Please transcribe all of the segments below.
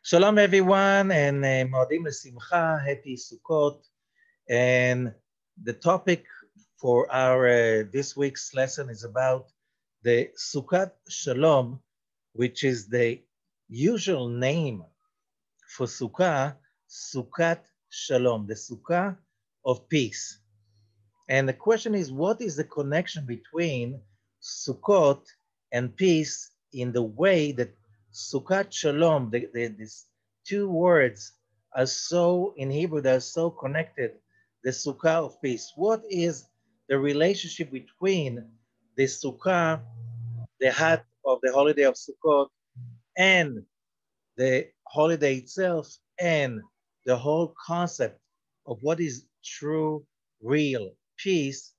Shalom everyone, and Moadim L'Simcha, happy Sukkot. And the topic for our this week's lesson is about the Sukkot Shalom, which is the usual name for Sukkah, Sukkot Shalom, the Sukkah of peace. And the question is, what is the connection between Sukkot and peace in the way that Sukkot Shalom, these two words are so, in Hebrew, they're so connected, the Sukkah of peace. What is the relationship between the Sukkah, the hat of the holiday of Sukkot, and the holiday itself, and the whole concept of what is true, real peace?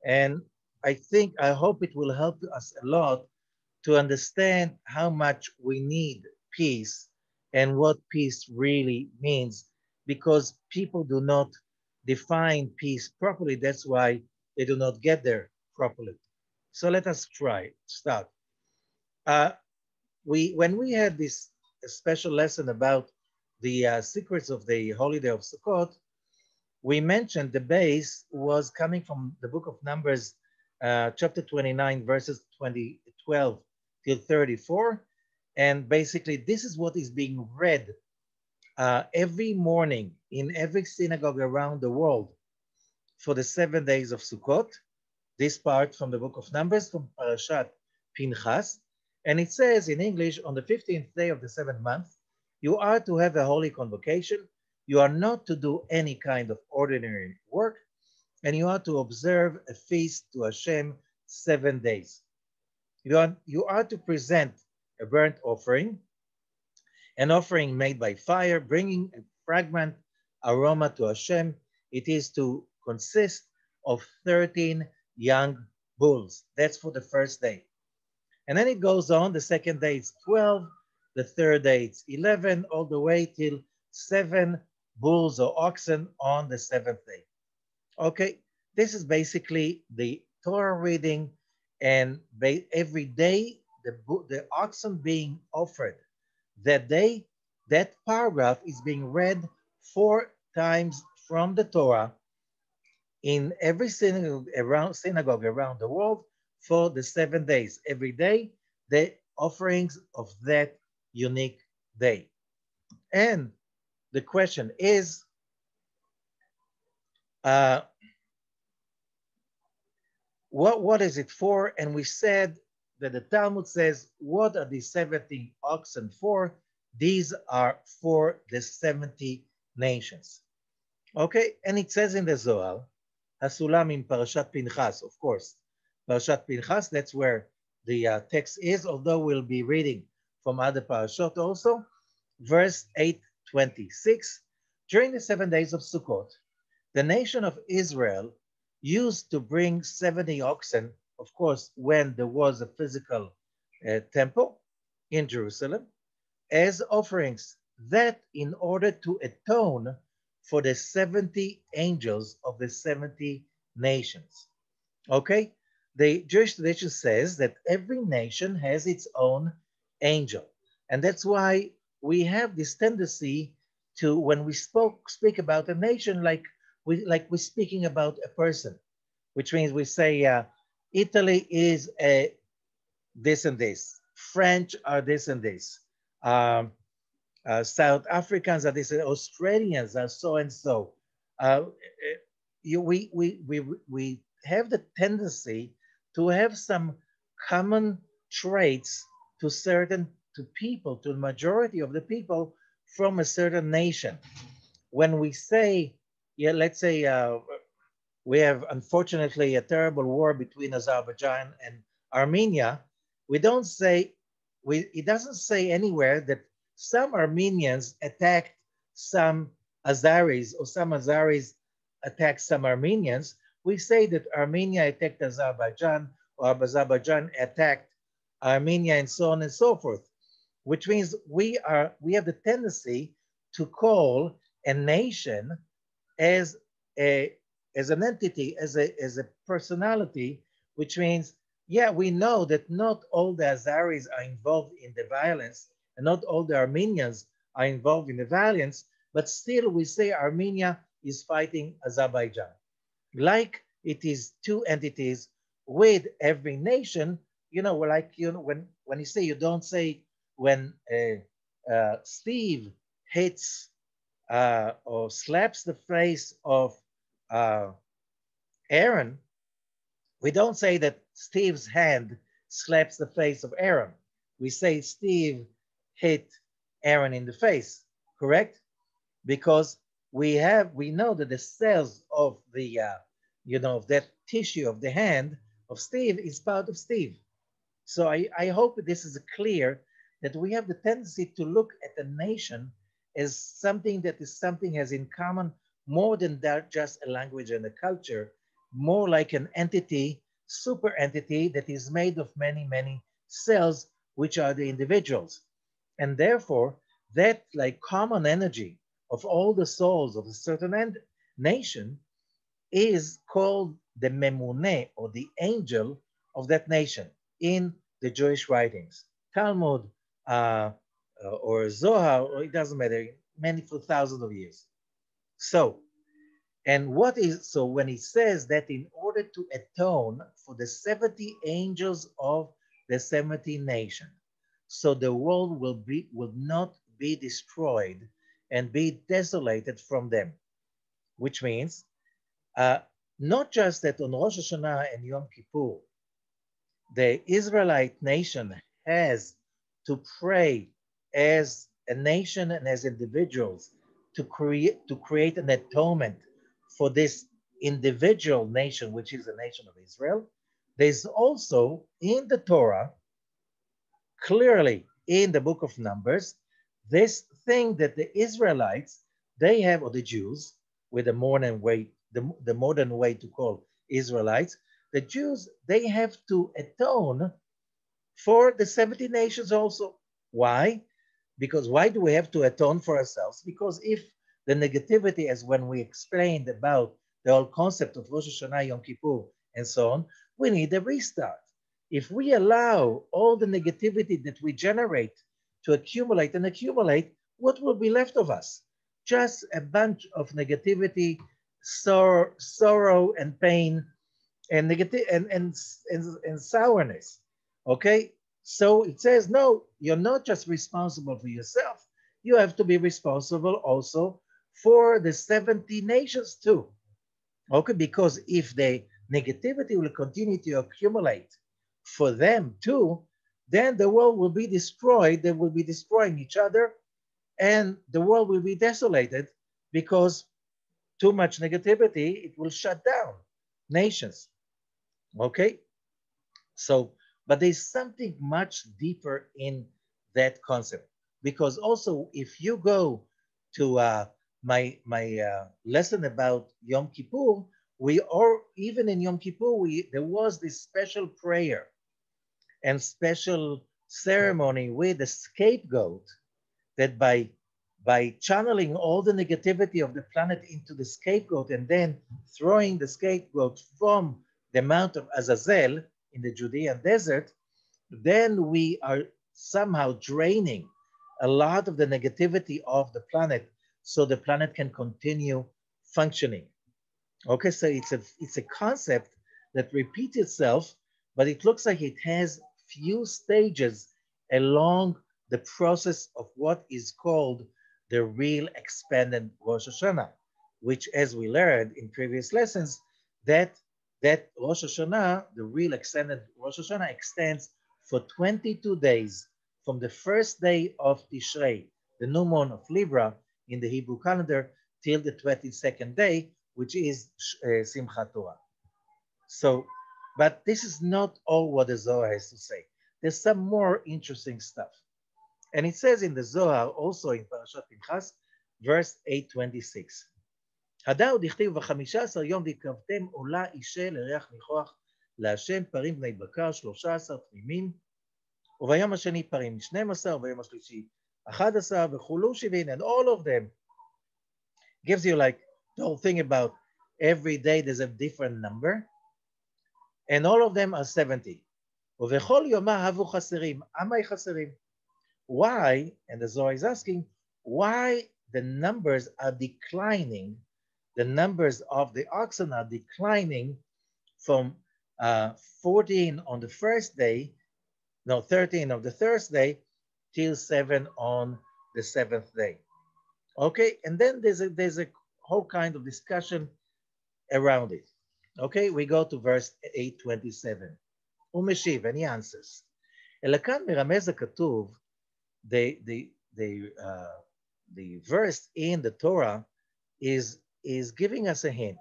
And I hope it will help us a lot to understand how much we need peace and what peace really means, because people do not define peace properly. That's why they do not get there properly. So let us start. Uh, when we had this special lesson about the secrets of the holiday of Sukkot, we mentioned the base was coming from the book of Numbers, chapter 29, verses 12 till 34. And basically, this is what is being read every morning in every synagogue around the world for the 7 days of Sukkot. This part from the book of Numbers, from Parashat Pinchas. And it says in English, on the 15th day of the 7th month, you are to have a holy convocation. You are not to do any kind of ordinary work, and you are to observe a feast to Hashem 7 days. You are to present a burnt offering, an offering made by fire, bringing a fragrant aroma to Hashem. It is to consist of 13 young bulls. That's for the first day. And then it goes on. The second day it's 12, the third day it's 11, all the way till 7 bulls or oxen on the 7th day. Okay, this is basically the Torah reading, and every day the oxen being offered that day, that paragraph is being read 4 times from the Torah in every synagogue around the world for the 7 days. Every day, the offerings of that unique day. And the question is, what is it for? And we said that the Talmud says, what are the 70 oxen for? These are for the 70 nations. Okay, and it says in the Zohar, Hasulam in Parashat Pinchas, of course. Parashat Pinchas, that's where the text is, although we'll be reading from other parashot also. Verse 8:26, during the 7 days of Sukkot, the nation of Israel used to bring 70 oxen, of course, when there was a physical temple in Jerusalem, as offerings, that in order to atone for the 70 angels of the 70 nations. Okay? The Jewish tradition says that every nation has its own angel. And that's why we have this tendency to, when we speak about a nation, like we're speaking about a person, which means we say Italy is a this and this, French are this and this, South Africans are this, Australians are so and so. We have the tendency to have some common traits to people, to the majority of the people from a certain nation. When we say, let's say we have unfortunately a terrible war between Azerbaijan and Armenia, we don't say, it doesn't say anywhere that some Armenians attacked some Azeris or some Azeris attacked some Armenians. We say that Armenia attacked Azerbaijan or Azerbaijan attacked Armenia, and so on and so forth, which means we have the tendency to call a nation as an entity, as a personality, which means, yeah, we know that not all the Azeris are involved in the violence, and not all the Armenians are involved in the violence, but still we say Armenia is fighting Azerbaijan. Like it is two entities with every nation, when you say, you don't say when Steve hits or slaps the face of uh, Aaron, we don't say that Steve's hand slaps the face of Aaron. We say Steve hit Aaron in the face, correct? Because we know that the cells of the of that tissue of the hand of Steve is part of Steve. So I hope this is clear, that we have the tendency to look at a nation as something that is something has in common more than that, just a language and a culture, more like an entity, super entity that is made of many, many cells, which are the individuals. And therefore, that like common energy of all the souls of a certain nation is called the Memune, or the angel of that nation, in the Jewish writings. Talmud or Zohar, or it doesn't matter, many for thousands of years. So when he says that in order to atone for the 70 angels of the 70 nations, so the world will not be destroyed and be desolated from them, which means not just that on Rosh Hashanah and Yom Kippur, the Israelite nation has to pray as a nation and as individuals to create an atonement for this individual nation, which is the nation of Israel. There's also in the Torah, clearly in the book of Numbers, this thing that the Israelites, they have, or the Jews, with the modern way to call Israelites, the Jews, they have to atone for the 70 nations also. Why? Because why do we have to atone for ourselves? Because if the negativity, as when we explained about the whole concept of Rosh Hashanah, Yom Kippur, and so on, we need a restart. If we allow all the negativity that we generate to accumulate and accumulate, what will be left of us? Just a bunch of negativity, sorrow and pain, and negative and sourness. Okay, so it says, no, you're not just responsible for yourself. You have to be responsible also for the 70 nations too. Okay, because if the negativity will continue to accumulate for them too, then the world will be destroyed. They will be destroying each other, and the world will be desolated because too much negativity, it will shut down nations. Okay, so, but there's something much deeper in that concept, because also if you go to my lesson about Yom Kippur, even in Yom Kippur, there was this special prayer and special ceremony with the scapegoat, that by channeling all the negativity of the planet into the scapegoat and then throwing the scapegoat from the Mount of Azazel in the Judean desert, then we are somehow draining a lot of the negativity of the planet so the planet can continue functioning. Okay, so it's a concept that repeats itself, but it looks like it has few stages along the process of what is called the real expanded Rosh Hashanah, which, as we learned in previous lessons, that Rosh Hashanah, the real extended Rosh Hashanah, extends for 22 days from the first day of Tishrei, the new moon of Libra in the Hebrew calendar, till the 22nd day, which is Simchat Torah. So, but this is not all what the Zohar has to say. There's some more interesting stuff. And it says in the Zohar, also in Parashat Pinchas, verse 826, הדאו דכתיב ב15 יום והקרבתם עולה אישה לריח ניחוח להשם פרים בני בקר 13 תמימים, וביום השני פרים 12, וביום השלישי 11, וכולו 70, and all of them gives you like the whole thing about every day there's a different number, and all of them are 70. ובכל יומה הבו חסרים, עמי חסרים. Why? And the Zohar is asking, why the numbers are declining, the numbers of the oxen are declining from 14 on the first day, no, 13 of the first day, till 7 on the seventh day. Okay, and then there's a whole kind of discussion around it. Okay, we go to verse 827. הוא משיב, and he answers. אלא כאן מרמז הכתוב, the verse in the Torah is giving us a hint.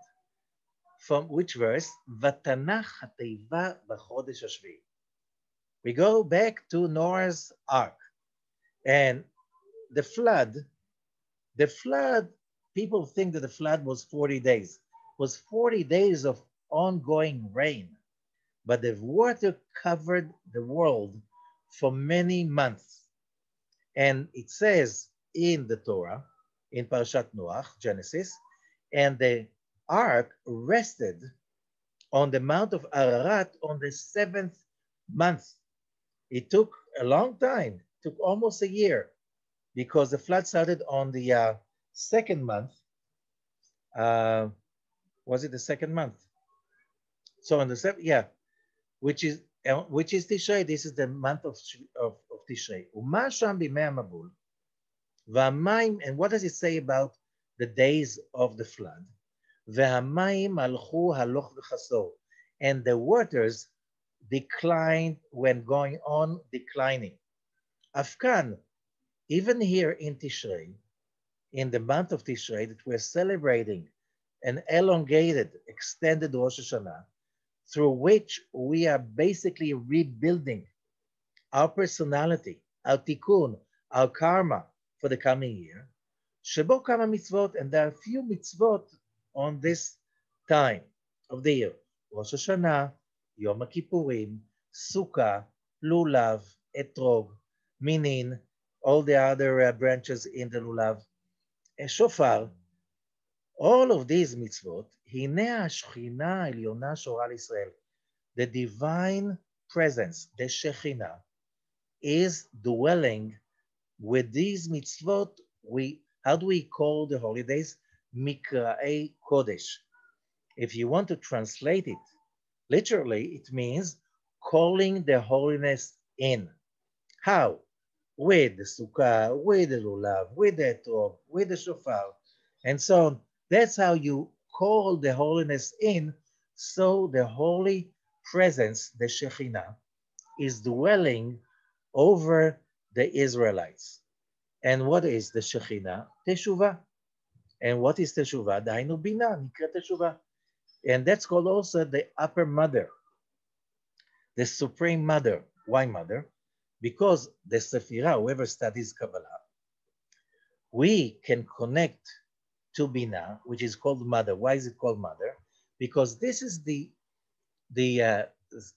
From which verse? ותנח התיבה בחודש השביעי. We go back to Noah's Ark. And the flood, people think that the flood was 40 days. It was 40 days of ongoing rain. But the water covered the world for many months. And it says in the Torah, in Parashat Noach, Genesis, and the ark rested on the Mount of Ararat on the 7th month. It took a long time. It took almost a year because the flood started on the second month. Was it the second month? So on the seventh, yeah, which is Tishrei. This is the month of Tishrei. Uma sham bimei hamabul v'hamayim. And what does it say about the days of the flood? V'hamayim alchu haloch v'chasor. And the waters declined when going on declining. Afkan, even here in Tishrei, in the month of Tishrei, that we're celebrating an elongated, extended Rosh Hashanah, through which we are basically rebuilding our personality, our tikkun, our karma for the coming year. Shebo kama mitzvot, and there are a few mitzvot on this time of the year. Rosh Hashanah, Yom Kippurim, Sukkah, Lulav, Etrog, Minin, all the other branches in the Lulav, Shofar. All of these mitzvot, Hinei HaShechina Elyona Shora L'Israel, the divine presence, the Shekhinah, is dwelling with these mitzvot. How do we call the holidays? Mikra'ei Kodesh. If you want to translate it, literally, it means calling the holiness in. How? With the Sukkah, with the Lulav, with the Etrog, with the Shofar, and so on. That's how you call the holiness in. So the holy presence, the Shekhinah, is dwelling over the Israelites. And what is the Shekhinah? Teshuvah. And what is Teshuvah? Dainu Bina, Nikra Teshuvah. And that's called also the upper mother, the supreme mother. Why mother? Because the Sephirah, whoever studies Kabbalah, we can connect to Bina, which is called mother. Why is it called mother? Because this is the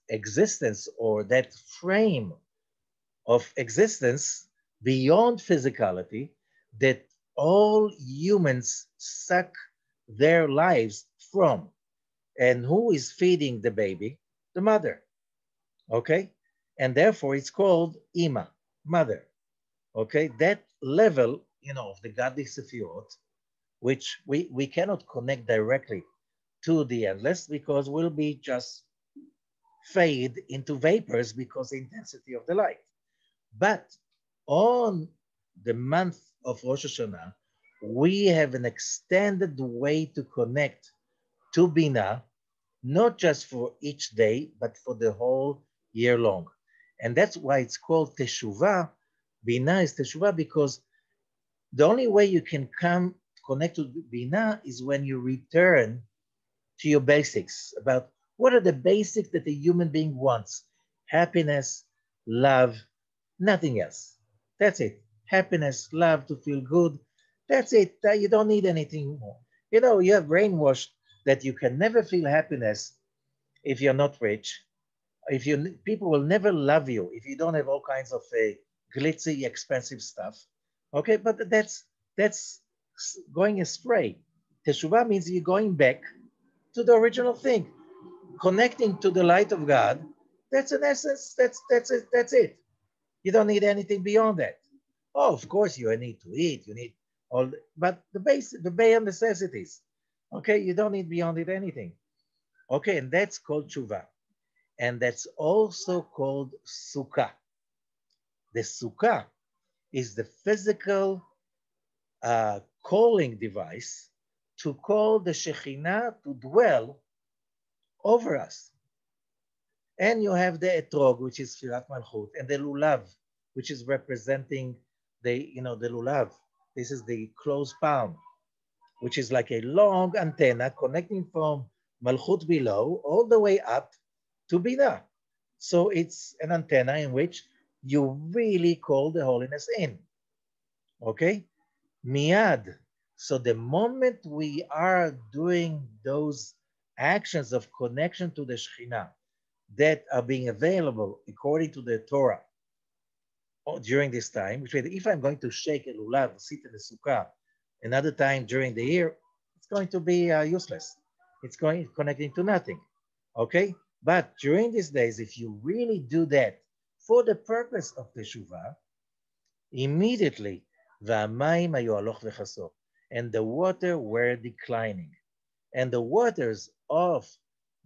existence, or that frame of existence beyond physicality that all humans suck their lives from. And who is feeding the baby? The mother. Okay? And therefore it's called Ima, mother. Okay? That level, of the godly Sephirot, which we cannot connect directly to the endless, because we'll be just fade into vapors because the intensity of the light. But on the month of Rosh Hashanah, we have an extended way to connect to Bina, not just for each day, but for the whole year long. And that's why it's called Teshuvah. Bina is Teshuvah, because the only way you can connect to Bina is when you return to your basics, about what are the basics that a human being wants. Happiness, love, nothing else. That's it. Happiness, love, to feel good. That's it. You don't need anything more. You have brainwashed that you can never feel happiness if you're not rich. People will never love you if you don't have all kinds of glitzy, expensive stuff. Okay, but that's going astray. Teshuvah means you're going back to the original thing, connecting to the light of God. That's an essence. That's it. You don't need anything beyond that. Oh, of course, you need to eat, you need all, but the bare necessities. Okay, you don't need beyond it anything. Okay, and that's called tshuva. And that's also called sukkah. The sukkah is the physical calling device to call the Shekhinah to dwell over us. And you have the etrog, which is Firat Malchut, and the lulav, which is representing the lulav. This is the closed palm, which is like a long antenna connecting from Malchut below all the way up to Binah. So it's an antenna in which you really call the holiness in. Okay? Miyad. So the moment we are doing those actions of connection to the Shekhinah that are being available according to the Torah during this time, which if I'm going to shake a lulav, sit in the sukkah, another time during the year, it's going to be useless. It's going connecting to nothing. Okay? But during these days, if you really do that for the purpose of teshuvah, immediately והמים היו הלוך וחסור, and the water were declining. And the waters of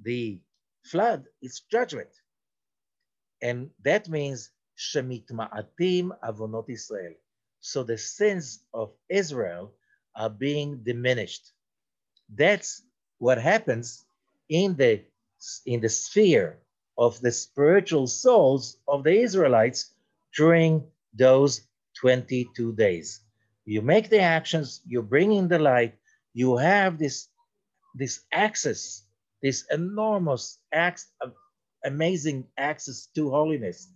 the flood is judgment. And that means shemitma'atim avonot Israel. So the sins of Israel are being diminished. That's what happens in the sphere of the spiritual souls of the Israelites during those 22 days. You make the actions, you bring in the light, you have this access, this enormous amazing access to holiness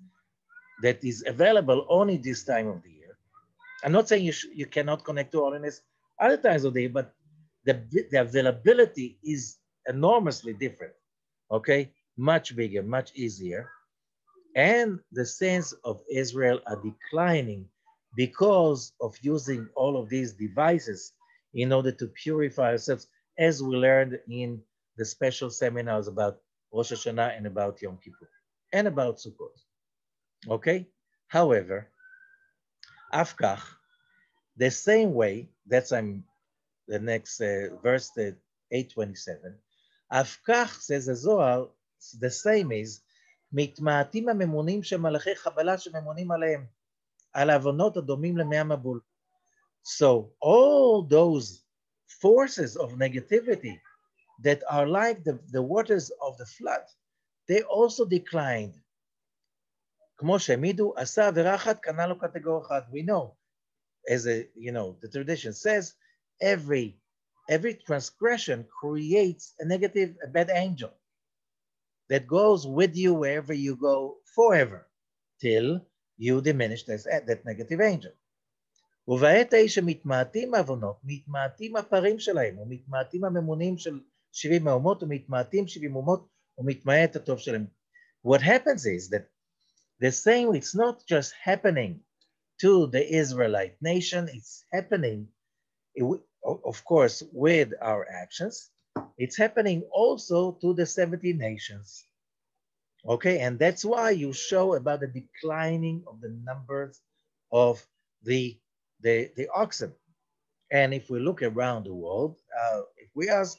that is available only this time of the year. I'm not saying you cannot connect to holiness other times of the year, but the availability is enormously different, okay? Much bigger, much easier. And the sins of Israel are declining because of using all of these devices in order to purify ourselves, as we learned in the special seminars about Rosh Hashanah and about Yom Kippur and about Sukkot. Okay? However, Afkach, the same way, that's the next verse 827, Afkach, says the Zohar, the same is, מתמעטים הממונים של מלאכי חבלה שממונים עליהם, על העוונות הדומים למי המבול. So all those forces of negativity that are like the waters of the flood, they also declined. כמו שהעמידו, עשה עבירה אחת, קנה לו קטגוריה אחת. We know, as the tradition says, every transgression creates a bad angel that goes with you wherever you go forever, till you diminish that negative angel. ובעת ההיא שמתמעטים העוונות, מתמעטים הפרים שלהם, ומתמעטים הממונים של 70 מהומות, ומתמעטים 70 אומות, ומתמעט הטוב שלהם. What happens is that the same, it's not just happening to the Israelite nation, it's happening, of course, with our actions, it's happening also to the 70 nations. Okay, and that's why you show about the declining of the numbers of the oxen. And if we look around the world, if we ask,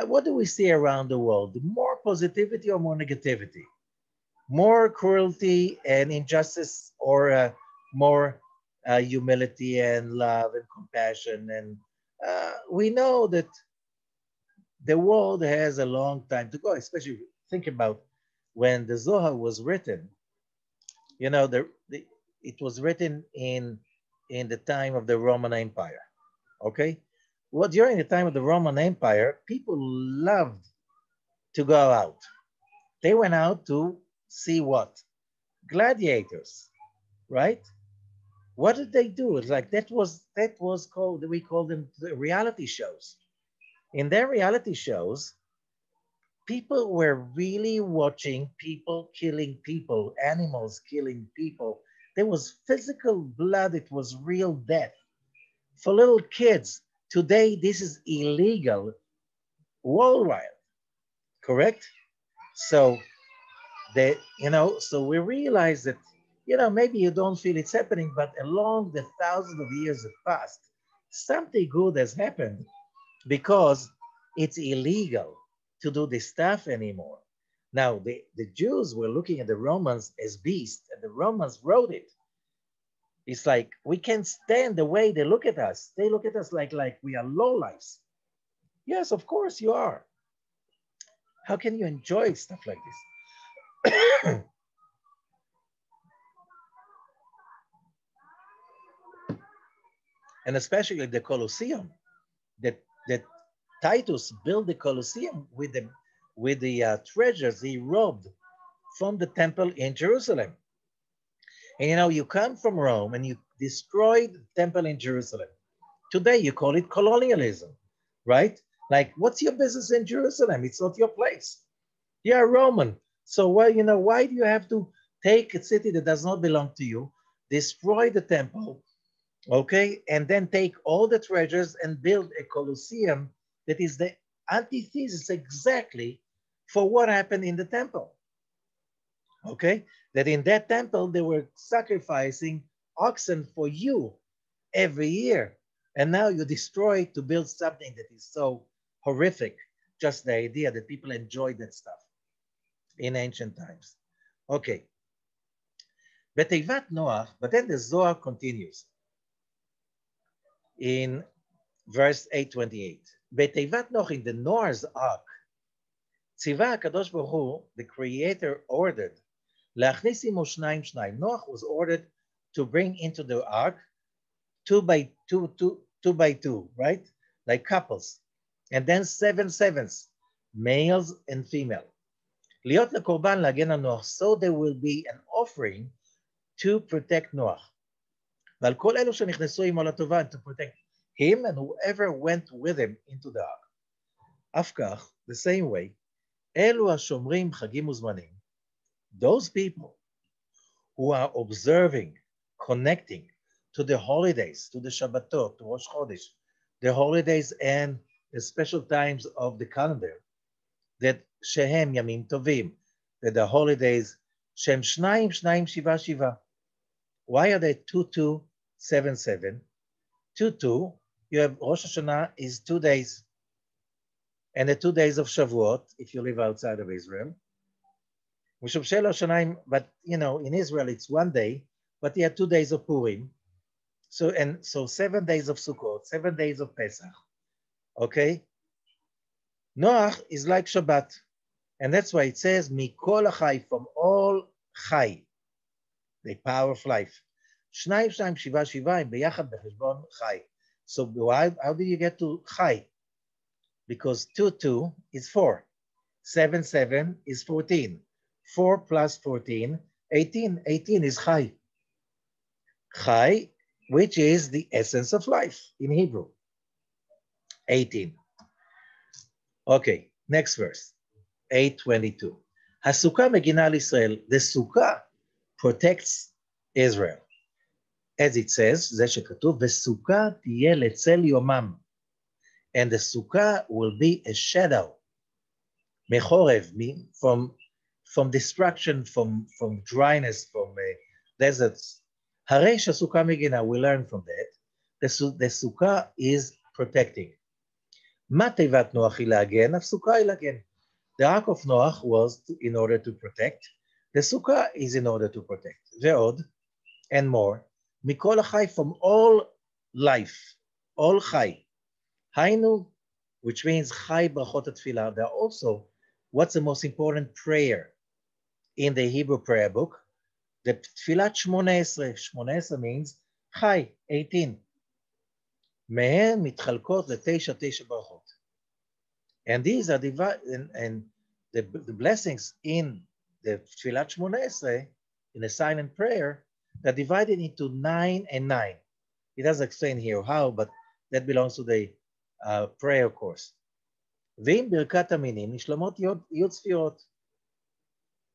what do we see around the world? More positivity or more negativity? More cruelty and injustice, or more humility and love and compassion? And we know that the world has a long time to go, especially think about when the Zohar was written. It was written in the time of the Roman Empire. Okay? Well, during the time of the Roman Empire, people loved to go out. They went out to see what? Gladiators, right? What did they do? It's like that was called, we call them the reality shows. In their reality shows, people were really watching people killing people, animals killing people. There was physical blood, it was real death. For little kids, today this is illegal worldwide, correct? So so we realize that maybe you don't feel it's happening, but along the thousands of years that passed, something good has happened because it's illegal to do this stuff anymore. Now, the Jews were looking at the Romans as beasts, and the Romans wrote it. It's like, we can't stand the way they look at us. They look at us like we are lowlifes. Yes, of course you are. How can you enjoy stuff like this? And especially the Colosseum, that Titus built the Colosseum with the treasures he robbed from the temple in Jerusalem. And you come from Rome and you destroyed the temple in Jerusalem. Today you call it colonialism, right? Like, what's your business in Jerusalem? It's not your place. You're Roman. So why do you have to take a city that does not belong to you, destroy the temple, okay, and then take all the treasures and build a Colosseum that is the antithesis exactly for what happened in the temple? Okay, that in that temple they were sacrificing oxen for you every year, and now you destroy to build something that is so horrific. Just the idea that people enjoyed that stuff in ancient times. Okay, בתיבת Noach, but then the Zohar continues in verse 828. בתיבת Noach, in the Noah's ark, ציווה הקדוש ברוך הוא, the creator, ordered להכניס עמו שניים שניים. Noach was ordered to bring into the ark two by two, right? Like couples. And then 7 sevens, males and female. להיות לקורבן להגן על נוח, so there will be an offering to protect Noach. ועל כל אלו שנכנסו עמו לטובה, to protect him and whoever went with him into the ark. אף כך, the same way, אלו השומרים חגים וזמנים, those people who are observing, connecting to the holidays, to the Shabbatot, to Rosh Chodesh, the holidays and the special times of the calendar, that shehem yamim tovim, that the holidays, shem shnayim shnayim shiva shiva. Why are they 2277? 22, you have Rosh Hashanah is 2 days, and the 2 days of Shavuot, if you live outside of Israel. But in Israel it's 1 day, but you have 2 days of Purim. So 7 days of Sukkot, 7 days of Pesach. Okay? Noach is like Shabbat. And that's why it says, Mikol Chai, from all Chai, the power of life. Shnayim shnayim shiva shiva, beyachad becheshbon Chai. So how do you get to Chai? Because 2 is 4. 7 is 14. 4 plus 14, 18. 18 is Chai. Chai, which is the essence of life in Hebrew. 18. Okay, next verse. 8:22. Hasukah megina al Israel. The Sukkah protects Israel. As it says, זה שכתוב, וסוכה תהיה לצל יומם. And the Sukkah will be a shadow. Mechorev, from destruction, from dryness, from deserts. Harei shasukah megina, we learn from that. The Sukkah is protecting. מה תיבת נוח היא להגן? הסוכה היא להגן. The ark of Noach was in order to protect. The Sukkah is in order to protect. ועוד, and more, מכל החי, from all life, all חי. היינו, which means חי ברכות התפילה. There are also, what's the most important prayer in the Hebrew prayer book? The תפילת 18. 18 means חי, 18. מהן מתחלקות ל9 ברכות. And these are divided, and the blessings in the תפילת 18, in the silent prayer, they're divided into 9 and 9. It doesn't explain here how, but that belongs to the prayer course. ועם ברכת המינים נשלמות יוד ספירות,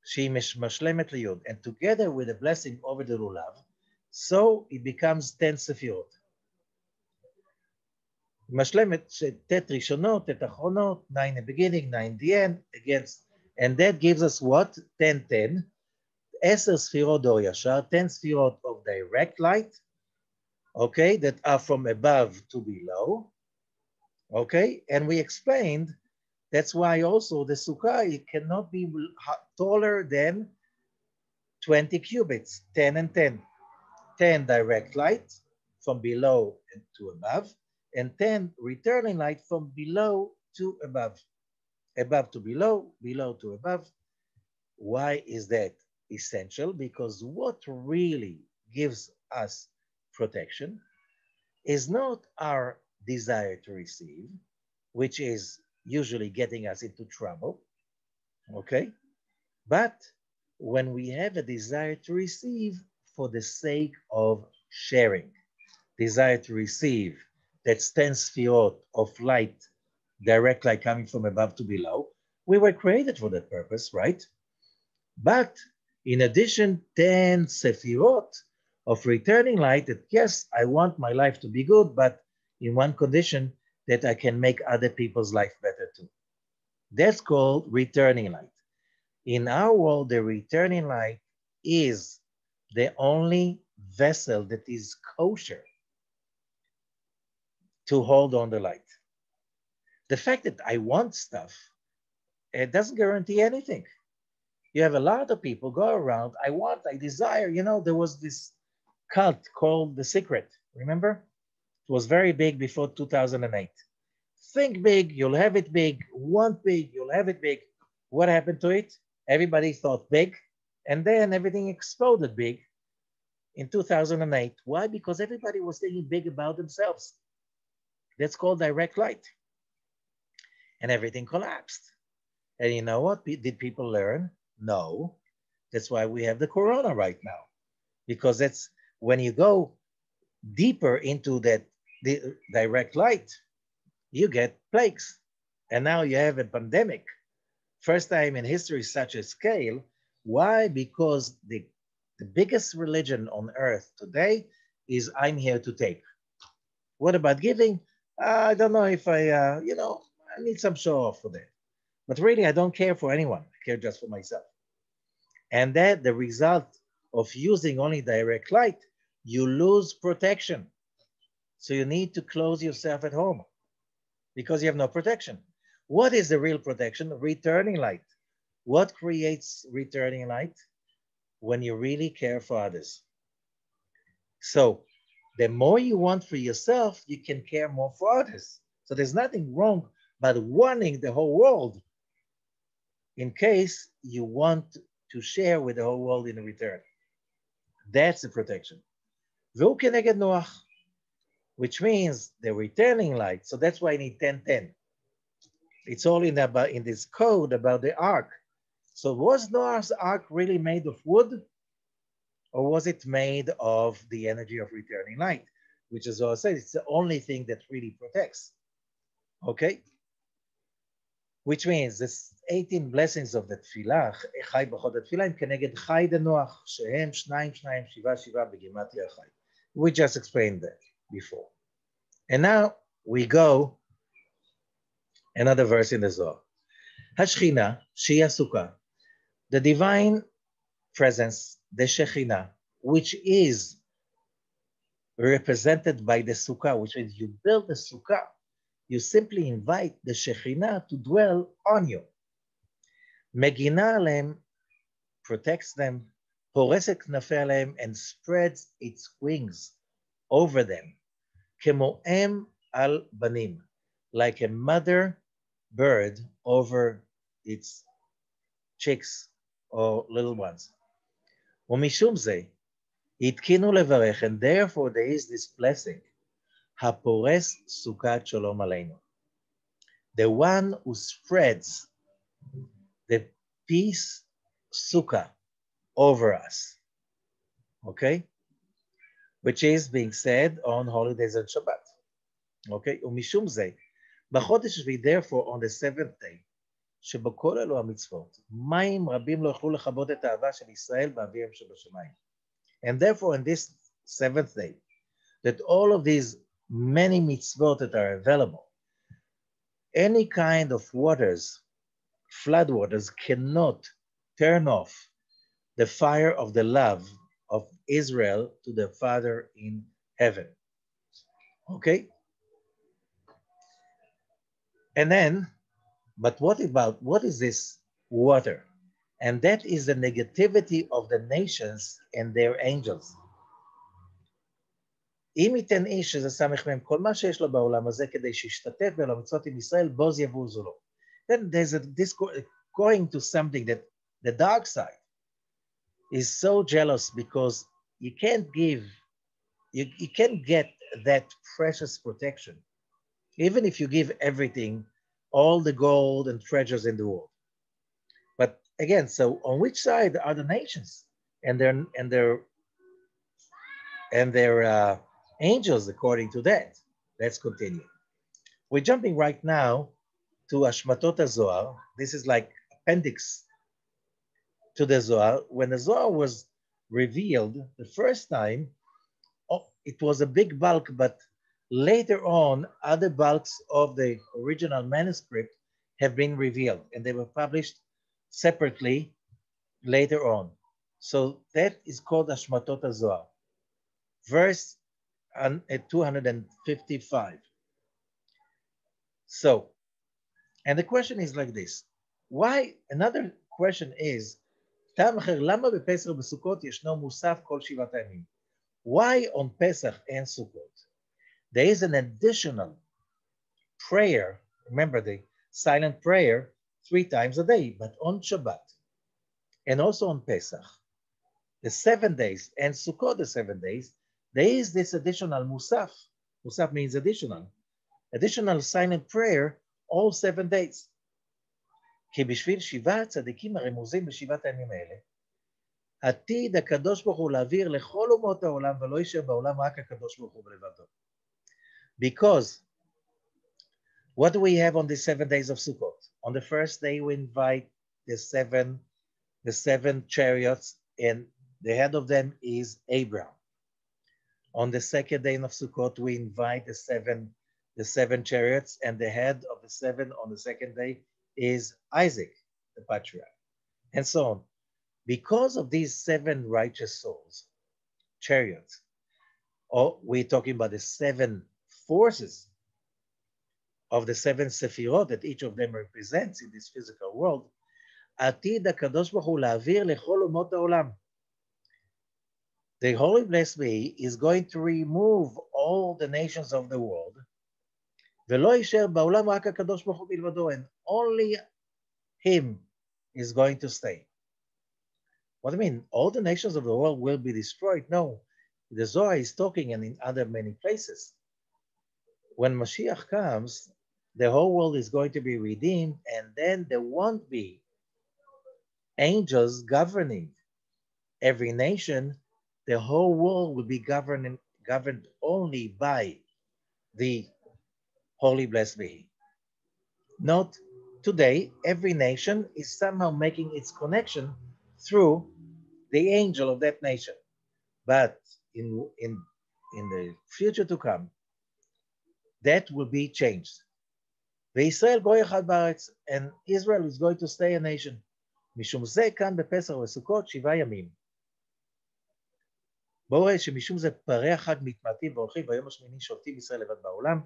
שהיא משלמת ליוד, and together with the blessing over the lulav, so it becomes 10 ספירות. משלמת שתת ראשונות, תת אחרונות, 9 in the beginning, 9 in the end, against, and that gives us what? 10, 10. 10 ספירות דור ישר, 10 ספירות of direct light, okay, that are from above to below, okay, and we explained that's why also the sukkah, it cannot be taller than 20 cubits, 10 and 10. 10 direct light from below to above, and 10 returning light from below to above to below, below to above. Why is that essential? Because what really gives us protection is not our desire to receive, which is usually getting us into trouble, okay? But when we have a desire to receive for the sake of sharing, desire to receive, that's 10 sefirot of light, direct light coming from above to below, we were created for that purpose, right? But in addition, 10 sefirot of returning light that, yes, I want my life to be good, but in one condition, that I can make other people's life better too. That's called returning light. In our world, the returning light is the only vessel that is kosher to hold on the light. The fact that I want stuff, it doesn't guarantee anything. You have a lot of people go around, I want, I desire. You know, there was this cult called The Secret, remember? It was very big before 2008. Think big, you'll have it big. Want big, you'll have it big. What happened to it? Everybody thought big, and then everything exploded big in 2008. Why? Because everybody was thinking big about themselves. That's called direct light. And everything collapsed. And you know what? Did people learn? No. That's why we have the corona right now. Because that's when you go deeper into that the direct light, you get plagues. And now you have a pandemic. First time in history such a scale. Why? Because the biggest religion on earth today is I'm here to take. What about giving? I don't know if I need some show off for that. But really, I don't care for anyone. I care just for myself. And that the result of using only direct light, you lose protection. So you need to close yourself at home because you have no protection. What is the real protection? Returning light. What creates returning light? When you really care for others. So the more you want for yourself, you can care more for others. So there's nothing wrong but wanting the whole world in case you want to share with the whole world in return. That's the protection. V'hu keneged Noach, which means the returning light. So that's why I need 10-10. It's all in this code about the ark. So was Noah's ark really made of wood? Or was it made of the energy of returning light? Which, as I said, it's the only thing that really protects. Okay? Which means this 18 blessings of the tefillah, חי בכל התפילה, הם כנגד חי דנוח, שהם 2, 2, 7, 7 בגימטריה חי. We just explained that before. And now we go another verse in the Zohar. השכינה, שהיא הסוכה, the divine presence, the Shekhinah, which is represented by the sukkah, which means you build the sukkah, you simply invite the Shekhinah to dwell on you. Megina alem, protects them, פורסת כנפי עליהם, and spreads its wings over them. כמו אם על בנים, like a mother bird over its chicks or little ones. ומשום זה, התקינו לברך, and therefore there is this blessing, הפורס סוכת שלום עלינו. The one who spreads the peace sukkah over us, okay? Which is being said on holidays and Shabbat, okay? ומשום זה, בחודש השביעי, therefore on the seventh day, שבכל אלו המצוות, מים רבים לא יוכלו לכבות את האהבה של ישראל באביהם שבשמיים. And therefore, in this seventh day, that all of these many mitzvot that are available, any kind of waters, flood waters, cannot turn off the fire of the love of Israel to the Father in heaven. Okay? And then, but what is this water? And that is the negativity of the nations and their angels. אם ייתן איש שזה סמך מהם כל מה שיש לו בעולם הזה כדי שישתתף במצוות עם ישראל, בוז יבוזו לו. Then there's this going to something that the dark side is so jealous because you can't give, you can't get that precious protection, even if you give everything, all the gold and treasures in the world. But again, so on which side are the nations and their angels according to that? Let's continue. We're jumping right now to Ashmatot HaZohar. This is like appendix to the Zohar. When the Zohar was revealed the first time, it was a big bulk, but later on, other bulks of the original manuscript have been revealed, and they were published separately later on. So that is called Ashmatot HaZohar. Verse 255. So, and the question is like this. Why, another question is, why on Pesach and Sukkot there is an additional prayer, remember the silent prayer 3 times a day, but on Shabbat and also on Pesach, the 7 days, and Sukkot the 7 days, there is this additional musaf. Musaf means additional silent prayer all 7 days. כי בשביל 7 צדיקים הרמוזים ב7 הימים האלה, עתיד הקדוש ברוך הוא להעביר לכל אומות העולם, ולא יישאר בעולם רק הקדוש ברוך הוא בלבדו. Because what do we have on the 7 days of Sukkot? On the first day we invite the seven chariots, and the head of them is Abraham. On the second day of Sukkot we invite the seven chariots, and the head of the 7 on the second day is Isaac, the patriarch, and so on. Because of these 7 righteous souls, chariots, or we're talking about the 7 forces of the 7 sephirot that each of them represents in this physical world, עתיד הקדוש ברוך הוא להעביר לכל אומות העולם. The Holy Blessed Be is going to remove all the nations of the world, ולא יישאר בעולם רק הקדוש ברוך הוא בלבדו, and only him is going to stay. What do you mean? All the nations of the world will be destroyed? No. The Zohar is talking, and in other many places, when Mashiach comes, the whole world is going to be redeemed, and then there won't be angels governing every nation. The whole world will be governed only by the Holy Blessed Be. Note, today, every nation is somehow making its connection through the angel of that nation. But in the future to come, that will be changed. וישראל גוי אחד בארץ, and Israel is going to stay a nation. משום זה כאן בפסח ובסוכות 7 ימים. בואו רואה שמשום זה פרי החג מתמעטים והולכים, והיום השמיני שולטים ישראל לבד בעולם.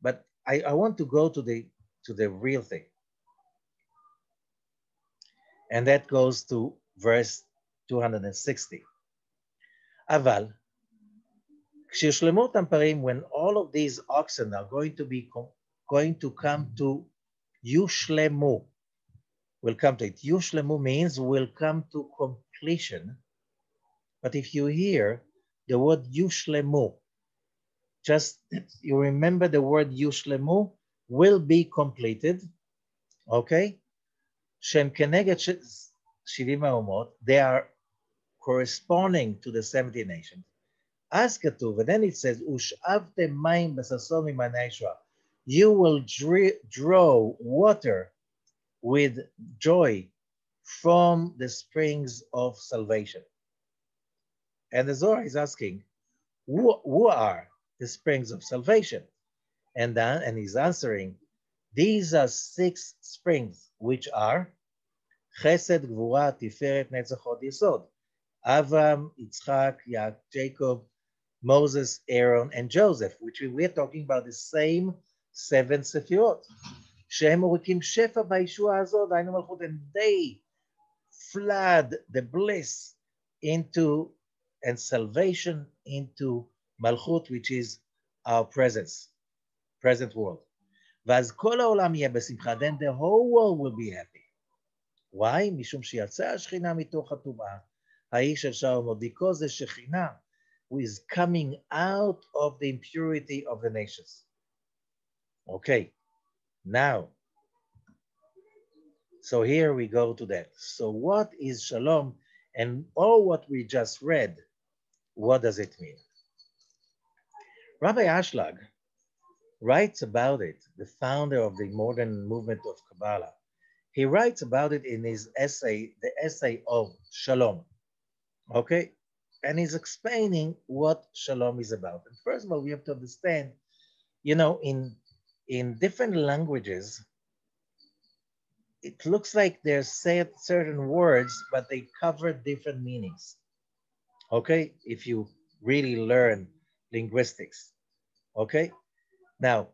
But I want to go to the real thing. And that goes to verse 260. אבל כשיושלמו אותם פרים, when all of these oxen are going to come to יושלמו, will come to it. יושלמו means will come to completion. But if you hear the word יושלמו, just you remember the word יושלמו will be completed, okay? שהם כנגד 70 האומות, they are corresponding to the 70 nations. אז כתוב, and then it says, ושאבתם מים בששון ממעייני הישועה. You will draw water with joy from the springs of salvation. And the Zohar is asking, who are the springs of salvation? And he's answering, these are 6 springs, which are Chesed, Gvura, Tiferet, Netzach, Hod, Yesod. Avram, Yitzchak, Jacob, Moses, Aaron, and Joseph, which we're talking about the same 7 Sefirot. שהם מוריקים שפע בישוע הזאת, דהיינו מלכות, and they flood the bliss into and salvation into Malchut, which is our present world. ואז כל העולם יהיה בשמחה, then the whole world will be happy. Why? משום שיצאה השכינה מתוך הטומאה, האיש של שאול, because the Shekhinah who is coming out of the impurity of the nations. Okay, now, so here we go to that. So what is Shalom? And all what we just read, what does it mean? Rabbi Ashlag writes about it, the founder of the modern movement of Kabbalah. He writes about it in his essay, the essay of Shalom. Okay? And he's explaining what Shalom is about. And first of all, we have to understand, you know, in different languages, it looks like there's certain words, but they cover different meanings. Okay? If you really learn linguistics. Okay? Now,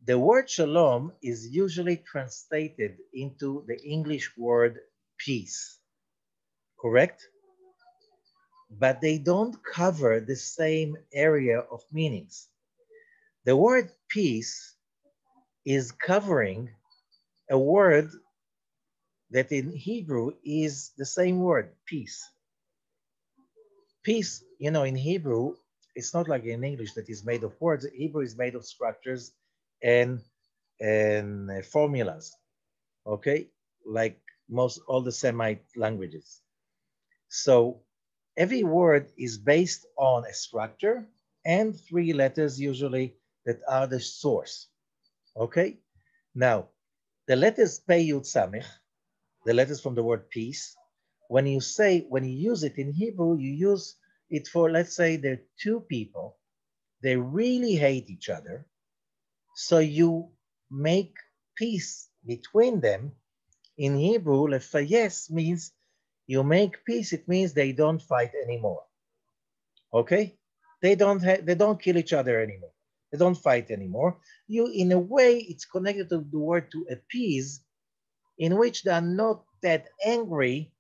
the word shalom is usually translated into the English word peace. Correct? But they don't cover the same area of meanings. The word peace is covering a word that in Hebrew is the same word, peace. Peace, you know, in Hebrew, it's not like in English that is made of words. Hebrew is made of structures and formulas, okay? Like all the Semite languages. So every word is based on a structure and 3 letters usually that are the source, okay? Now, the letters Pei, Yud, Samech, the letters from the word peace, when you use it in Hebrew, you use it for, let's say there are 2 people, they really hate each other, so you make peace between them. In Hebrew, lefayes means you make peace, it means they don't fight anymore. Okay? They don't kill each other anymore. They don't fight anymore. In a way, it's connected to the word to appease, in which they are not that angry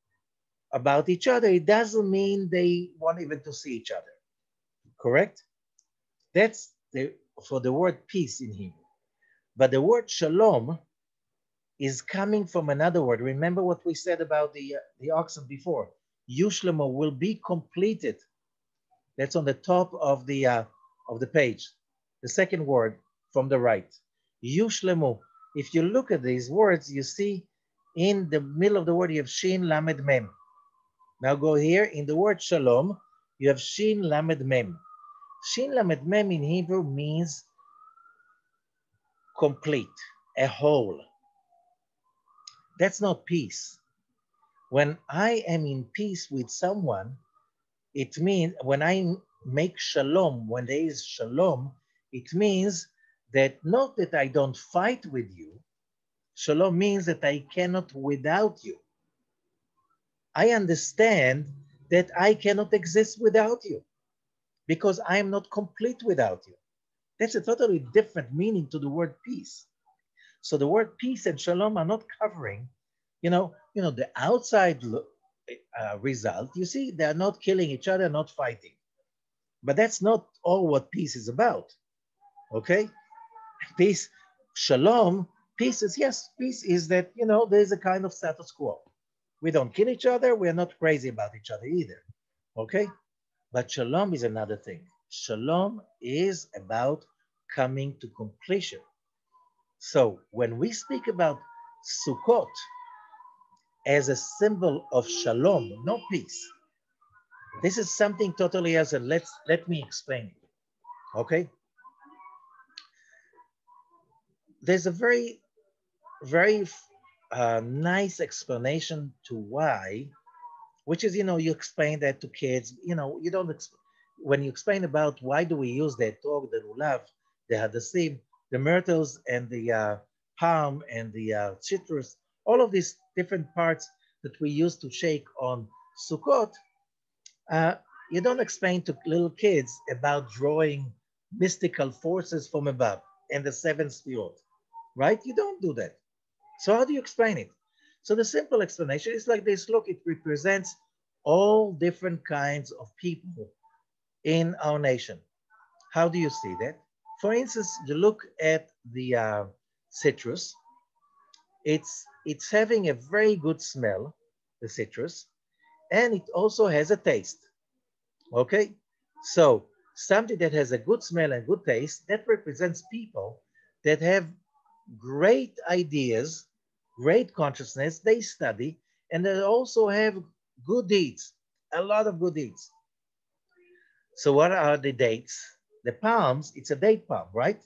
about each other. It doesn't mean they want even to see each other. Correct? That's for the word peace in Hebrew. But the word shalom is coming from another word. Remember what we said about the oxen before. Yushlemo will be completed. That's on the top of the page. The second word from the right. Yushlemo. If you look at these words, you see in the middle of the word you have shin lamed mem. Now go here in the word shalom, you have shin lamed mem. Shin lamed mem in Hebrew means complete, a whole. That's not peace. When I am in peace with someone, it means when I make shalom, when there is shalom, it means that not that I don't fight with you. Shalom means that I cannot without you. I understand that I cannot exist without you because I am not complete without you. That's a totally different meaning to the word peace. So the word peace and shalom are not covering, the outside result. You see, they are not killing each other, not fighting. But that's not all what peace is about. Okay? Peace, shalom, peace is, yes, peace is that, there's a kind of status quo. We don't kill each other. We're not crazy about each other either. Okay? But shalom is another thing. Shalom is about coming to completion. So when we speak about Sukkot as a symbol of shalom, no peace, this is something totally else, and let me explain it. Okay? There's a very, very nice explanation to why, which is, you explain that to kids. You don't, when you explain about why do we use the etrog, the lulav, the hadassim, the myrtles, and the palm, and the citrus, all of these different parts that we use to shake on Sukkot, uh, you don't explain to little kids about drawing mystical forces from above and the seven spheres, right? You don't do that. So how do you explain it? So the simple explanation is like this. Look, it represents all different kinds of people in our nation. How do you see that? For instance, you look at the citrus. It's having a very good smell, the citrus, and it also has a taste. Okay, so something that has a good smell and good taste, that represents people that have great ideas, great consciousness, they study, and they also have good deeds, a lot of good deeds. So what are the dates? The palms, it's a date palm, right?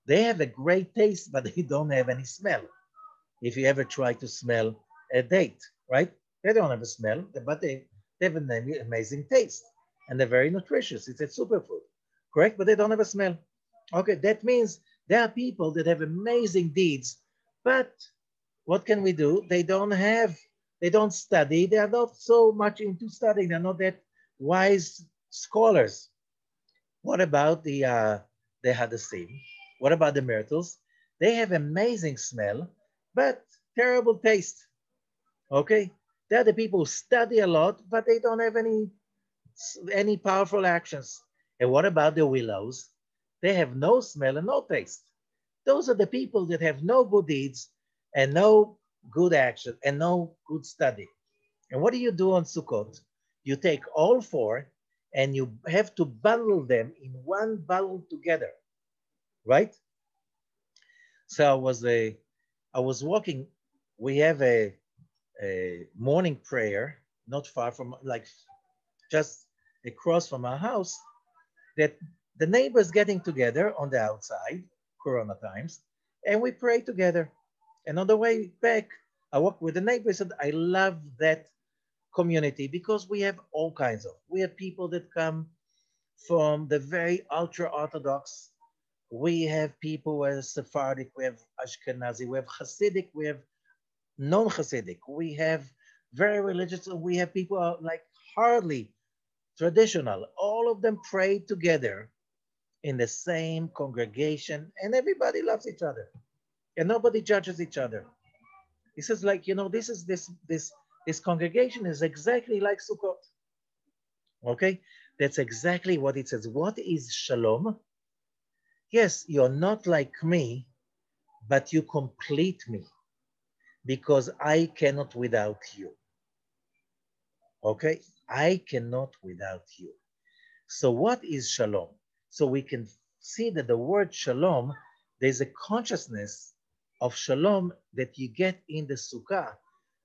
They have a great taste, but they don't have any smell. If you ever try to smell a date, right? They don't have a smell, but they have an amazing taste, and they're very nutritious. It's a superfood, correct? But they don't have a smell. Okay, that means there are people that have amazing deeds, but what can we do? They don't study. They are not so much into studying. They're not that wise scholars. What about the Hadassim? What about the myrtles? They have amazing smell, but terrible taste. Okay, they're the people who study a lot, but they don't have any powerful actions. And what about the willows? They have no smell and no taste. Those are the people that have no good deeds and no good action and no good study. And what do you do on Sukkot? You take all four and you have to bundle them in one bundle together, right? So I was walking. We have a morning prayer not far from, like, just across from our house, that the neighbors getting together on the outside, Corona times, and we pray together. And on the way back, I walked with the neighbors, and I love that community because we have all kinds of. We have people that come from the very ultra Orthodox. We have people who are Sephardic, we have Ashkenazi, we have Hasidic, we have non-Hasidic, we have very religious, and we have people who are like hardly traditional. All of them pray together in the same congregation, and everybody loves each other, and nobody judges each other. He says, like, this congregation is exactly like Sukkot. Okay, that's exactly what it says. What is Shalom? Yes, you're not like me, but you complete me because I cannot without you. Okay, I cannot without you. So what is Shalom? So we can see that the word Shalom, there's a consciousness of Shalom that you get in the Sukkah,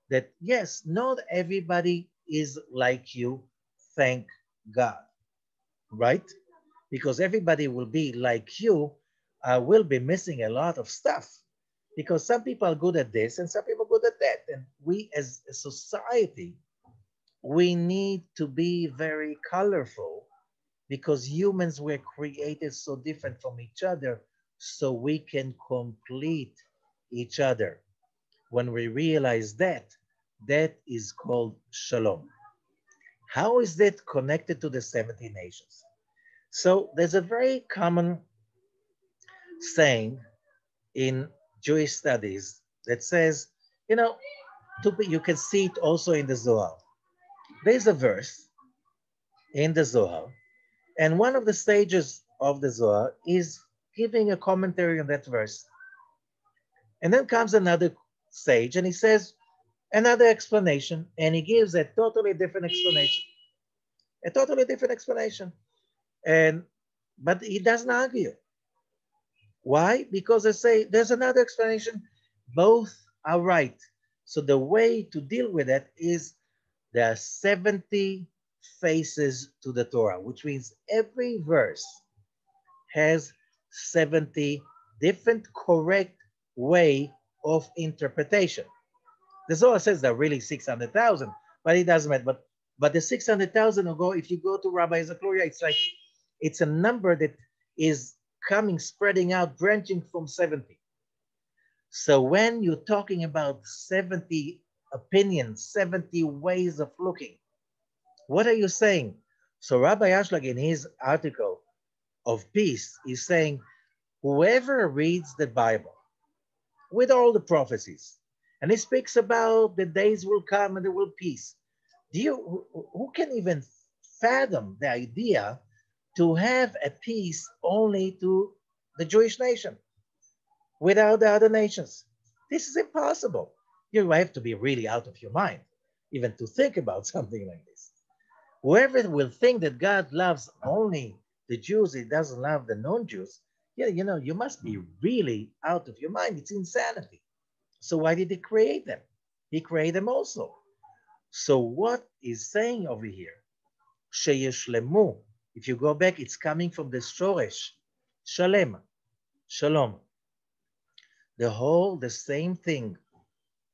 that yes, not everybody is like you, thank God, right? Because everybody will be like you, will be missing a lot of stuff. Because some people are good at this and some people are good at that. And we as a society, we need to be very colorful because humans were created so different from each other so we can complete each other. When we realize that, that is called Shalom. How is that connected to the 70 nations? So there's a very common saying in Jewish studies that says, you can see it also in the Zohar. There's a verse in the Zohar, and one of the stages of the Zohar is giving a commentary on that verse. And then comes another stage, and he says another explanation, and he gives a totally different explanation. A totally different explanation. But he doesn't argue. Why? Because they say there's another explanation. Both are right. So the way to deal with that is there are 70 faces to the Torah, which means every verse has 70 different correct way of interpretation. The Zohar says there are really 600,000, but it doesn't matter. But the 600,000 will go, if you go to Rabbi Zakloria, it's a number that is coming, spreading out, branching from 70. So when you're talking about 70 opinions, 70 ways of looking. What are you saying? So Rabbi Ashlag, in his article of peace, is saying, whoever reads the Bible with all the prophecies, and he speaks about the days will come and there will peace. Who can even fathom the idea to have a peace only to the Jewish nation without the other nations? This is impossible. You have to be really out of your mind even to think about something like this. Whoever will think that God loves only the Jews, he doesn't love the non-Jews, yeah, you must be really out of your mind. It's insanity. So why did he create them? He created them also. So what is saying over here? Sheyeshlemu. If you go back, it's coming from the shoresh, shalem, shalom. The same thing.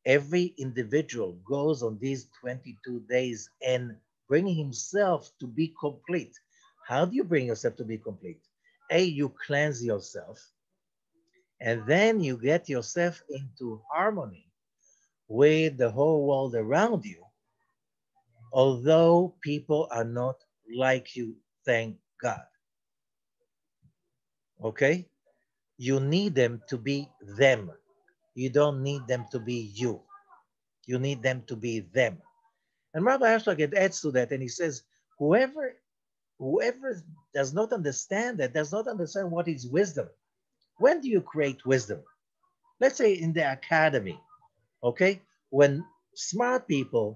Every individual goes on these 22 days and bringing himself to be complete. How do you bring yourself to be complete? You cleanse yourself, and then you get yourself into harmony with the whole world around you, although people are not like you, thank God. Okay? You need them to be them. You don't need them to be you. You need them to be them. And Rabbi Ashlag adds to that, and he says, whoever does not understand that, does not understand what is wisdom. When do you create wisdom? Let's say in the academy, okay? When smart people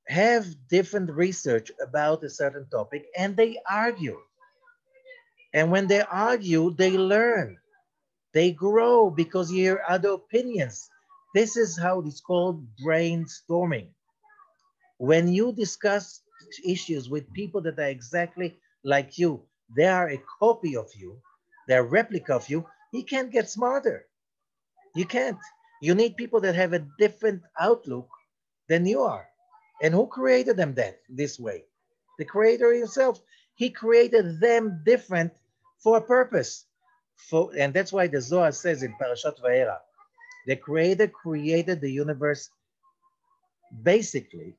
have different research about a certain topic and they argue. And when they argue, they learn. They grow because you hear other opinions. This is how it's called brainstorming. When you discuss issues with people that are exactly like you, they are a copy of you, they're a replica of you, you can't get smarter. You can't. You need people that have a different outlook than you are. And who created them this way? The Creator himself. He created them different for a purpose. And that's why the Zohar says in Parashat Vayera, the Creator created the universe basically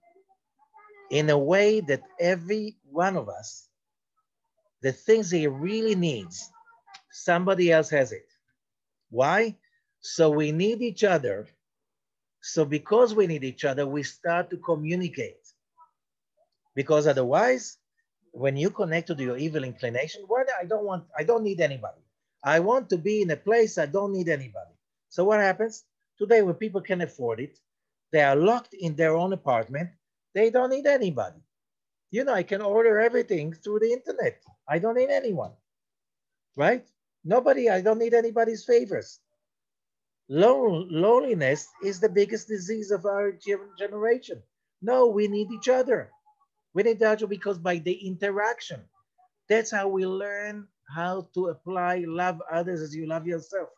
in a way that every one of us, the things he really needs, somebody else has it. Why? So we need each other. So because we need each other, we start to communicate. Because otherwise, when you connect to your evil inclination, I don't need anybody. I want to be in a place I don't need anybody. So what happens? Today, when people can afford it, they are locked in their own apartment. They don't need anybody. I can order everything through the internet. I don't need anyone, right? I don't need anybody's favors. Loneliness is the biggest disease of our generation. No, we need each other. We need each other because by the interaction, that's how we learn how to apply love others as you love yourself.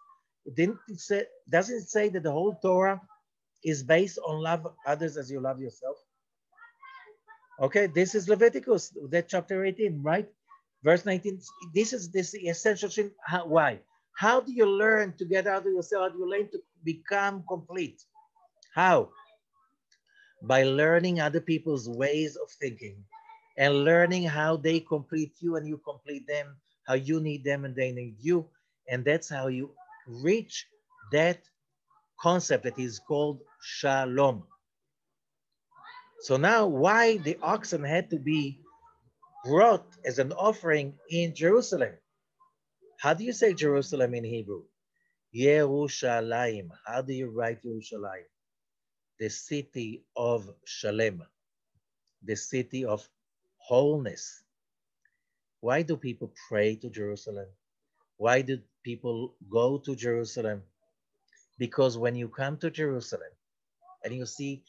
Doesn't it say that the whole Torah is based on love others as you love yourself? Okay, this is Leviticus, that chapter 18, right? Verse 19, this is the essential thing. Why? How do you learn to get out of yourself? How do you learn to become complete? How? By learning other people's ways of thinking and learning how they complete you and you complete them, how you need them and they need you. And that's how you reach that concept that is called Shalom. So now why the oxen had to be brought as an offering in Jerusalem? How do you say Jerusalem in Hebrew? Yerushalayim. How do you write Yerushalayim? The city of Shalem, the city of wholeness. Why do people pray to Jerusalem? Why do people go to Jerusalem? Because when you come to Jerusalem and you see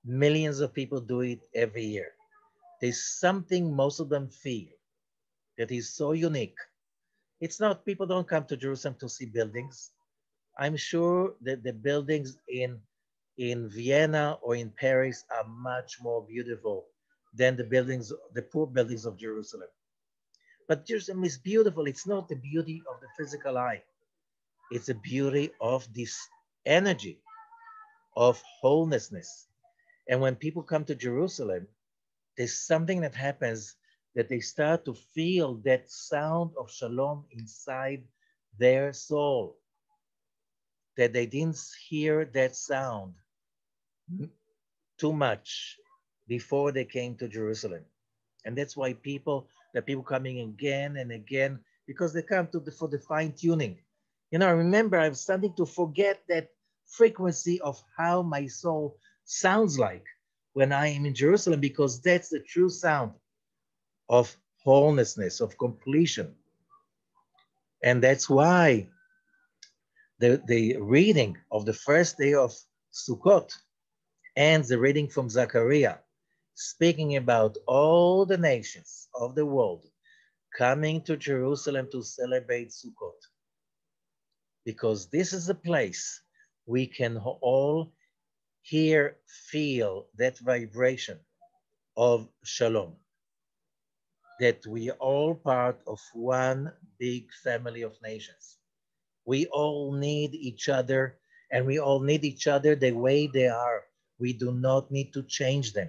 millions of people do it every year, there's something most of them feel that is so unique. It's not, people don't come to Jerusalem to see buildings. I'm sure that the buildings in Vienna or in Paris are much more beautiful than the poor buildings of Jerusalem. But Jerusalem is beautiful. It's not the beauty of the physical eye. It's the beauty of this energy of wholenessness. And when people come to Jerusalem, there's something that happens that they start to feel that sound of shalom inside their soul, that they didn't hear that sound too much before they came to Jerusalem. And that's why the people coming again and again, because they come for the fine tuning. You know, I remember I'm starting to forget that frequency of how my soul sounds like when I am in Jerusalem, because that's the true sound of wholenessness, of completion. And that's why the reading of the first day of Sukkot and the reading from Zechariah, speaking about all the nations of the world coming to Jerusalem to celebrate Sukkot. Because this is a place we can all hear, feel that vibration of shalom, that we are all part of one big family of nations. We all need each other, and we all need each other the way they are. We do not need to change them.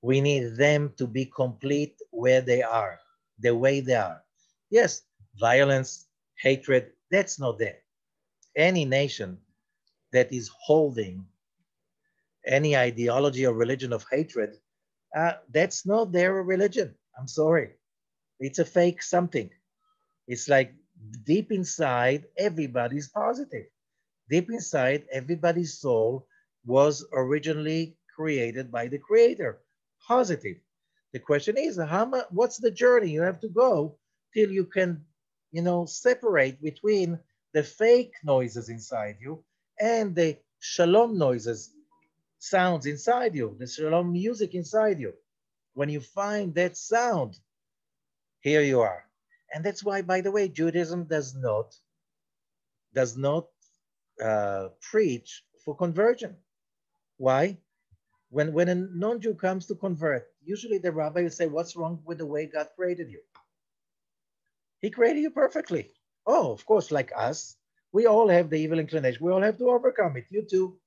We need them to be complete where they are, the way they are. Yes, violence, hatred, that's not there. Any nation that is holding any ideology or religion of hatred, that's not their religion. I'm sorry. It's a fake something. It's like deep inside, everybody's positive. Deep inside, everybody's soul was originally created by the Creator, positive. The question is, what's the journey you have to go till you can, separate between the fake noises inside you and the shalom noises, sounds inside you, the shalom music inside you. When you find that sound, here you are. And that's why, by the way, Judaism does not preach for conversion. Why? When a non-Jew comes to convert, usually the rabbi will say, "What's wrong with the way God created you? He created you perfectly." Oh, of course, like us, we all have the evil inclination. We all have to overcome it. You too.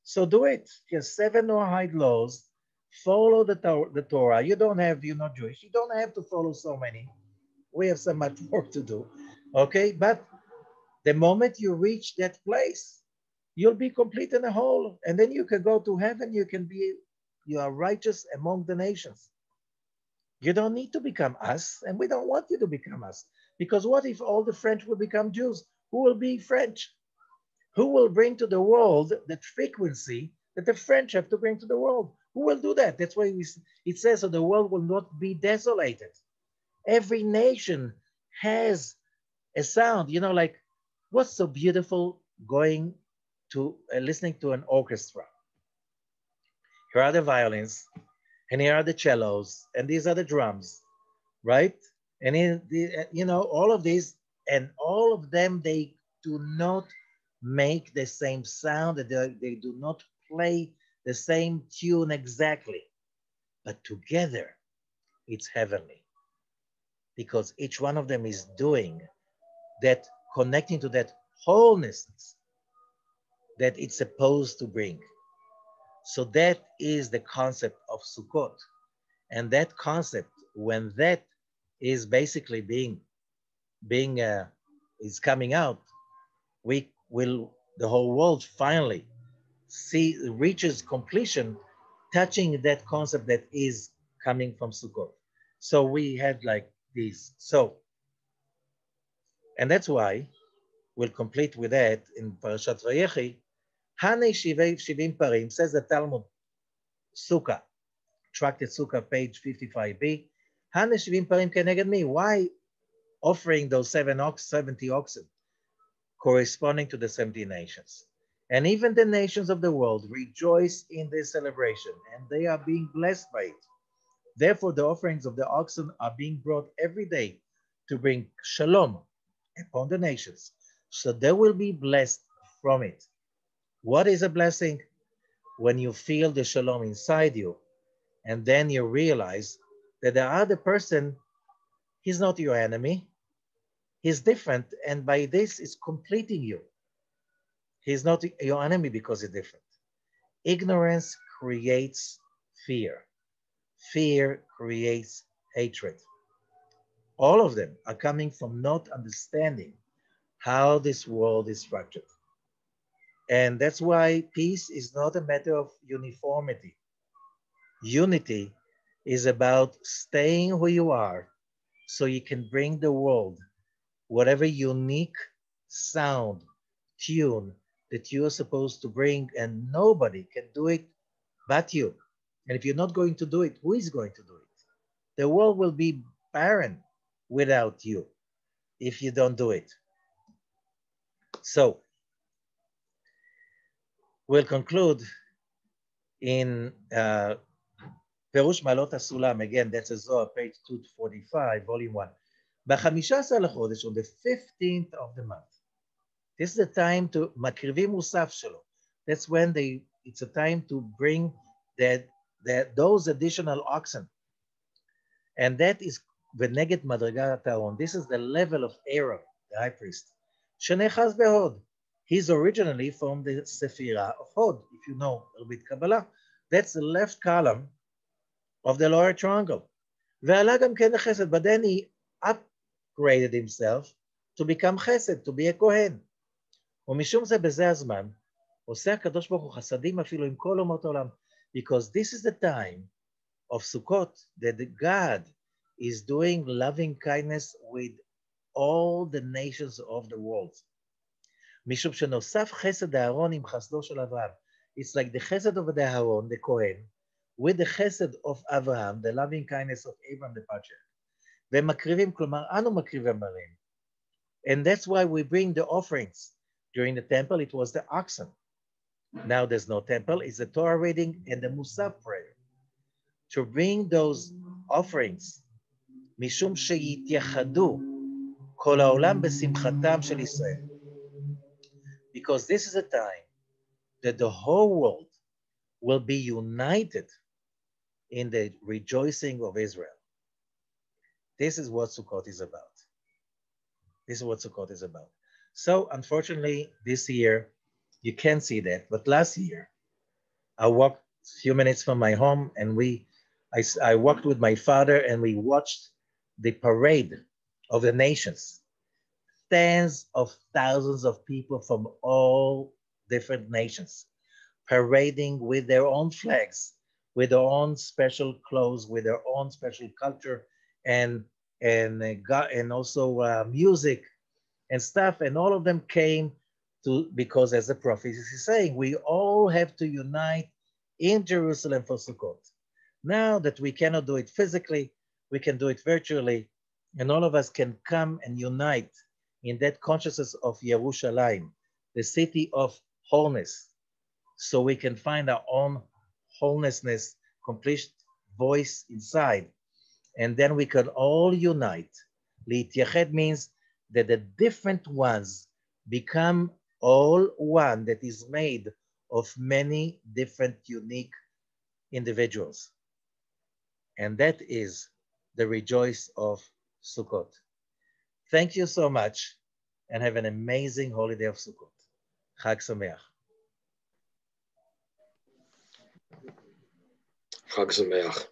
So do it. Just 7 Noahide laws. Follow the Torah. You're not Jewish. You don't have to follow so many. We have so much work to do. Okay, but the moment you reach that place, you'll be complete and whole. And then you can go to heaven. You are righteous among the nations. You don't need to become us, and we don't want you to become us. Because what if all the French will become Jews? Who will be French? Who will bring to the world that frequency that the French have to bring to the world? Who will do that? That's why it says that the world will not be desolated. Every nation has a sound. Like what's so beautiful going to listening to an orchestra? Here are the violins, and here are the cellos, and these are the drums, right? And all of these, and all of them, they do not make the same sound, they do not play the same tune exactly, but together it's heavenly, because each one of them is doing that, connecting to that wholeness that it's supposed to bring. So that is the concept of Sukkot. And that concept, when that is basically is coming out, the whole world finally reaches completion, touching that concept that is coming from Sukkot. So we had like this. And that's why we'll complete with that in Parashat Vayechi. Hane Shivim Parim, says the Talmud, Sukkah, Tractate Sukkah, page 55b. Hane Shivim Parim Keneged Mi. Why offering those 70 oxen corresponding to the 70 nations? And even the nations of the world rejoice in this celebration, and they are being blessed by it. Therefore, the offerings of the oxen are being brought every day to bring shalom upon the nations, so they will be blessed from it. What is a blessing? When you feel the shalom inside you, and then you realize that the other person, he's not your enemy, he's different, and by this is completing you. He's not your enemy because he's different. Ignorance creates fear. Fear creates hatred. All of them are coming from not understanding how this world is structured. And that's why peace is not a matter of uniformity. Unity is about staying who you are so you can bring the world whatever unique sound, tune that you are supposed to bring, and nobody can do it but you. And if you're not going to do it, who is going to do it? The world will be barren without you if you don't do it. So we'll conclude in פירוש מעלות הסולם, again, that's a Zohar, page 245, volume 1. ב-15 לחודש, on the 15th of the month, this is the time to, מקריבים מוסף שלו. That's when it's a time to bring those additional oxen. And that is ונגד מדרגת הארון. This is the level of Aaron, the high priest. שנאחז בהוד. He's originally from the Sephirah of Hod. If you know a little bit Kabbalah, that's the left column of the lower triangle. ועלה גם כן לחסד, but then he upgraded himself to become חסד, to be a Kohen. ומשום זה בזה הזמן, עושה הקדוש ברוך הוא חסדים אפילו עם כל אומות העולם, because this is the time of Sukkot that God is doing loving kindness with all the nations of the world. משום שנוסף חסד הארון עם חסדו של אברהם. It's like the chesed of the Aaron, the Kohen, with the chesed of Abraham, the loving kindness of Abraham the patriarch. ומקריבים, כלומר, אנו מקריבים עליהם. And that's why we bring the offerings. During the temple, it was the oxen. Now there's no temple, it's the Torah reading and the Musaf prayer. To bring those offerings, משום שיתייחדו כל העולם בשמחתם של ישראל. Because this is a time that the whole world will be united in the rejoicing of Israel. This is what Sukkot is about. This is what Sukkot is about. So unfortunately, this year, you can't see that. But last year, I walked a few minutes from my home and I walked with my father and we watched the parade of the nations. Tens of thousands of people from all different nations parading with their own flags, with their own special clothes, with their own special culture, and also music and stuff. And all of them came to, because as the prophet is saying, we all have to unite in Jerusalem for Sukkot. Now that we cannot do it physically, we can do it virtually, and all of us can come and unite in that consciousness of Yerushalayim, the city of wholeness, so we can find our own wholenessness, complete voice inside, and then we can all unite. Li'tyached means that the different ones become all one that is made of many different unique individuals. And that is the rejoice of Sukkot. Thank you so much and have an amazing holiday of Sukkot. Chag Sameach. Chag Sameach.